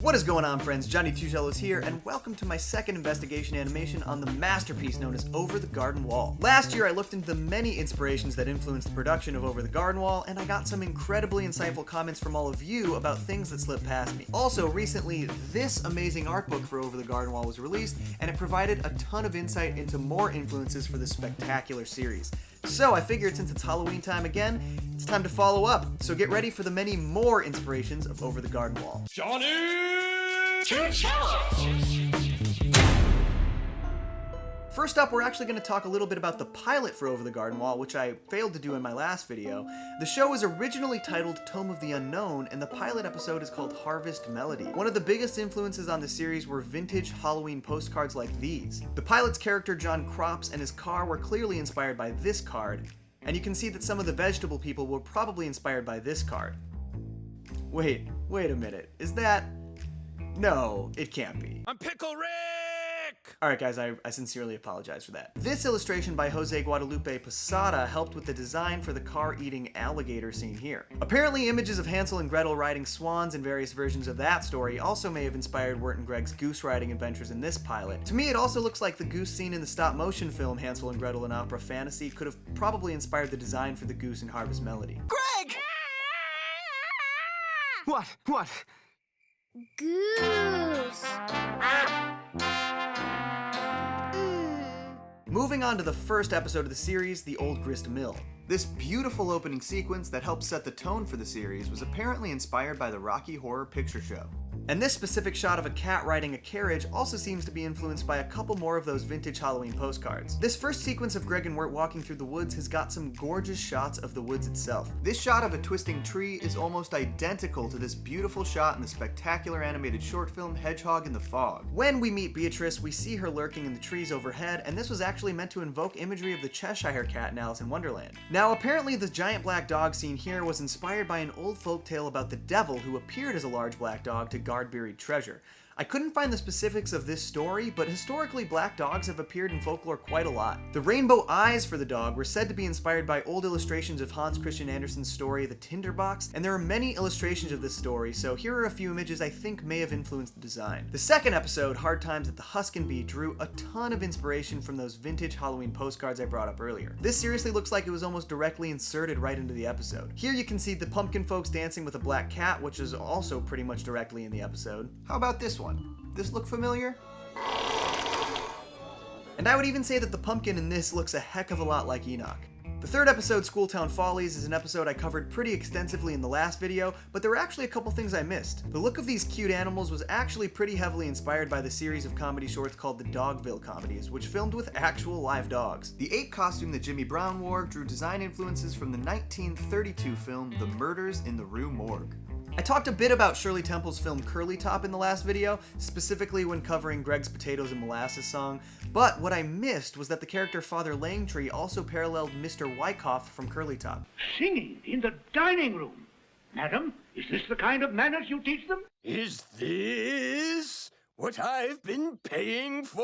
What is going on, friends? Johnny Two Cellos here, and welcome to my second investigation animation on the masterpiece known as Over the Garden Wall. Last year, I looked into the many inspirations that influenced the production of Over the Garden Wall, and I got some incredibly insightful comments from all of you about things that slipped past me. Also, recently, this amazing art book for Over the Garden Wall was released, and it provided a ton of insight into more influences for this spectacular series. So I figured since it's Halloween time again, it's time to follow up. So get ready for the many more inspirations of Over the Garden Wall. Johnny Two Cellos! First up, we're actually going to talk a little bit about the pilot for Over the Garden Wall, which I failed to do in my last video. The show was originally titled Tome of the Unknown, and the pilot episode is called Harvest Melody. One of the biggest influences on the series were vintage Halloween postcards like these. The pilot's character, John Crops, and his car were clearly inspired by this card, and you can see that some of the vegetable people were probably inspired by this card. Wait a minute. Is that... No, it can't be. I'm Pickle Rick! Alright guys, I sincerely apologize for that. This illustration by Jose Guadalupe Posada helped with the design for the car-eating alligator seen here. Apparently images of Hansel and Gretel riding swans in various versions of that story also may have inspired Wirt and Greg's goose riding adventures in this pilot. To me, it also looks like the goose scene in the stop-motion film Hansel and Gretel, an opera fantasy, could have probably inspired the design for the goose in Harvest Melody. Greg! What? Goose. Moving on to the first episode of the series, the Old Grist Mill. This beautiful opening sequence that helped set the tone for the series was apparently inspired by the Rocky Horror Picture Show. And this specific shot of a cat riding a carriage also seems to be influenced by a couple more of those vintage Halloween postcards. This first sequence of Greg and Wirt walking through the woods has got some gorgeous shots of the woods itself. This shot of a twisting tree is almost identical to this beautiful shot in the spectacular animated short film Hedgehog in the Fog. When we meet Beatrice, we see her lurking in the trees overhead, and this was actually meant to invoke imagery of the Cheshire Cat in Alice in Wonderland. Now, apparently the giant black dog seen here was inspired by an old folk tale about the devil who appeared as a large black dog to guard buried treasure. I couldn't find the specifics of this story, but historically black dogs have appeared in folklore quite a lot. The rainbow eyes for the dog were said to be inspired by old illustrations of Hans Christian Andersen's story The Tinderbox, and there are many illustrations of this story, so here are a few images I think may have influenced the design. The second episode, Hard Times at the Husk and Bee, drew a ton of inspiration from those vintage Halloween postcards I brought up earlier. This seriously looks like it was almost directly inserted right into the episode. Here you can see the pumpkin folks dancing with a black cat, which is also pretty much directly in the episode. How about this one? This look familiar? And I would even say that the pumpkin in this looks a heck of a lot like Enoch. The third episode, Schooltown Follies, is an episode I covered pretty extensively in the last video, but there were actually a couple things I missed. The look of these cute animals was actually pretty heavily inspired by the series of comedy shorts called the Dogville comedies, which filmed with actual live dogs. The ape costume that Jimmy Brown wore drew design influences from the 1932 film The Murders in the Rue Morgue. I talked a bit about Shirley Temple's film Curly Top in the last video, specifically when covering Greg's Potatoes and Molasses song, but what I missed was that the character Father Langtree also paralleled Mr. Wyckoff from Curly Top. Singing in the dining room. Madam, is this the kind of manners you teach them? Is this what I've been paying for?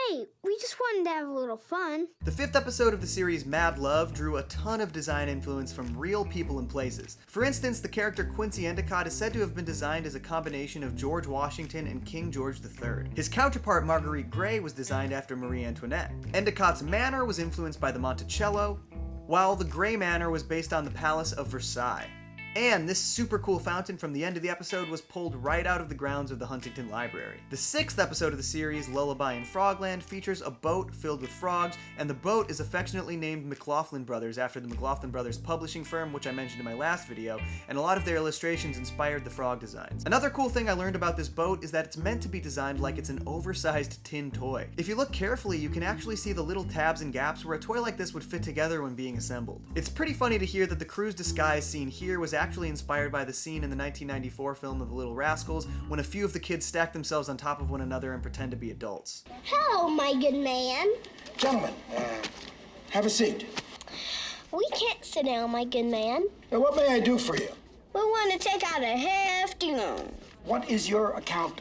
Hey, we just wanted to have a little fun. The fifth episode of the series Mad Love drew a ton of design influence from real people and places. For instance, the character Quincy Endicott is said to have been designed as a combination of George Washington and King George III. His counterpart Marguerite Grey was designed after Marie Antoinette. Endicott's manor was influenced by the Monticello, while the Grey Manor was based on the Palace of Versailles. And this super cool fountain from the end of the episode was pulled right out of the grounds of the Huntington Library. The sixth episode of the series, Lullaby in Frogland, features a boat filled with frogs, and the boat is affectionately named McLaughlin Brothers after the McLaughlin Brothers publishing firm, which I mentioned in my last video, and a lot of their illustrations inspired the frog designs. Another cool thing I learned about this boat is that it's meant to be designed like it's an oversized tin toy. If you look carefully, you can actually see the little tabs and gaps where a toy like this would fit together when being assembled. It's pretty funny to hear that the crew's disguise seen here was actually inspired by the scene in the 1994 film of The Little Rascals when a few of the kids stack themselves on top of one another and pretend to be adults. Hello, my good man. Gentlemen, have a seat. We can't sit down, my good man. Now, what may I do for you? We want to take out a hefty loan. What is your account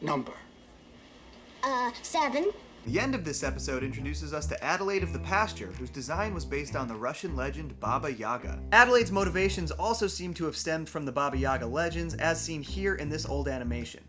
number? 7. The end of this episode introduces us to Adelaide of the Pasture, whose design was based on the Russian legend Baba Yaga. Adelaide's motivations also seem to have stemmed from the Baba Yaga legends, as seen here in this old animation.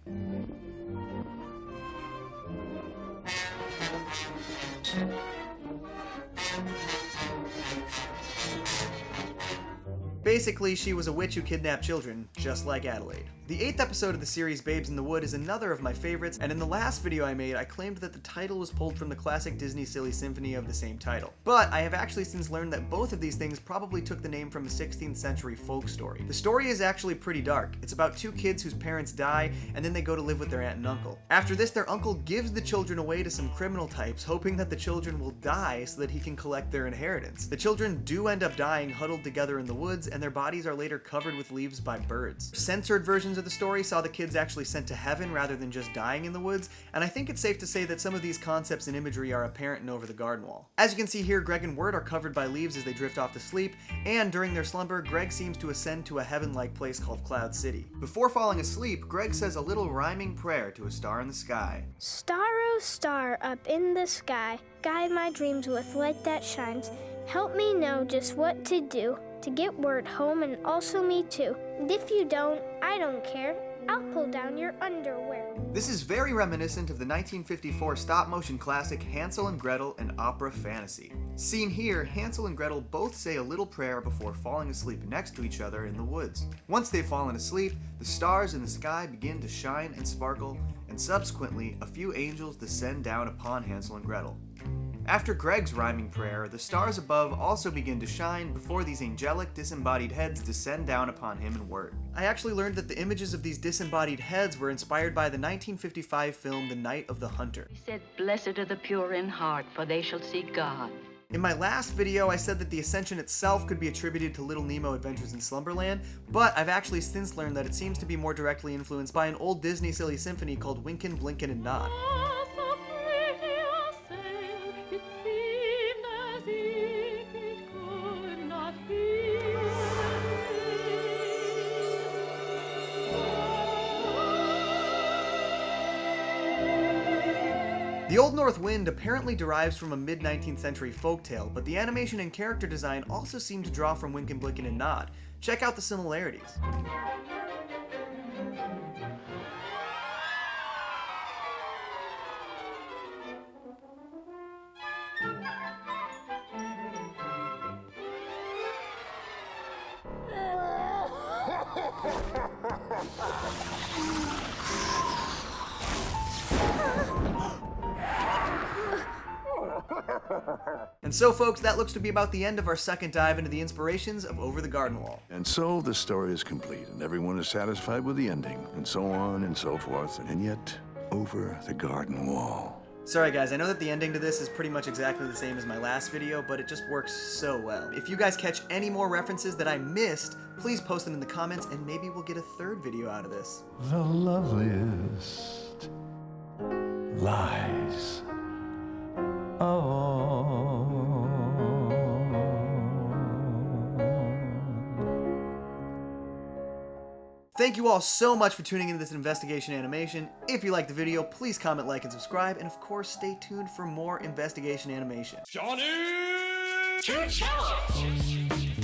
Basically, she was a witch who kidnapped children, just like Adelaide. The 8th episode of the series, Babes in the Wood, is another of my favorites, and in the last video I made, I claimed that the title was pulled from the classic Disney silly symphony of the same title. But I have actually since learned that both of these things probably took the name from a 16th century folk story. The story is actually pretty dark. It's about two kids whose parents die, and then they go to live with their aunt and uncle. After this, their uncle gives the children away to some criminal types, hoping that the children will die so that he can collect their inheritance. The children do end up dying huddled together in the woods, and their bodies are later covered with leaves by birds. Censored versions of the story saw the kids actually sent to heaven rather than just dying in the woods, and I think it's safe to say that some of these concepts and imagery are apparent in Over the Garden Wall. As you can see here, Greg and Wirt are covered by leaves as they drift off to sleep, and during their slumber, Greg seems to ascend to a heaven-like place called Cloud City. Before falling asleep, Greg says a little rhyming prayer to a star in the sky. Star, oh star, up in the sky, guide my dreams with light that shines. Help me know just what to do to get word home and also me too. And if you don't, I don't care. I'll pull down your underwear. This is very reminiscent of the 1954 stop-motion classic Hansel and Gretel, an opera fantasy. Seen here, Hansel and Gretel both say a little prayer before falling asleep next to each other in the woods. Once they've fallen asleep, the stars in the sky begin to shine and sparkle, and subsequently, a few angels descend down upon Hansel and Gretel. After Greg's rhyming prayer, the stars above also begin to shine before these angelic disembodied heads descend down upon him and Wirt. I actually learned that the images of these disembodied heads were inspired by the 1955 film The Night of the Hunter. He said, "Blessed are the pure in heart, for they shall see God." In my last video, I said that the ascension itself could be attributed to Little Nemo Adventures in Slumberland, but I've actually since learned that it seems to be more directly influenced by an old Disney silly symphony called Wynken, Blynken Nod. The Old North Wind apparently derives from a mid-19th century folktale, but the animation and character design also seem to draw from Wynken, Blynken Nod. Check out the similarities. And so folks, that looks to be about the end of our second dive into the inspirations of Over the Garden Wall. And so the story is complete, and everyone is satisfied with the ending, and so on and so forth, and yet, Over the Garden Wall. Sorry guys, I know that the ending to this is pretty much exactly the same as my last video, but it just works so well. If you guys catch any more references that I missed, please post them in the comments, and maybe we'll get a third video out of this. The loveliest lies. Thank you all so much for tuning into this investigation animation. If you liked the video, please comment, like, and subscribe, and of course, stay tuned for more investigation animation. Johnny! Two Cellos!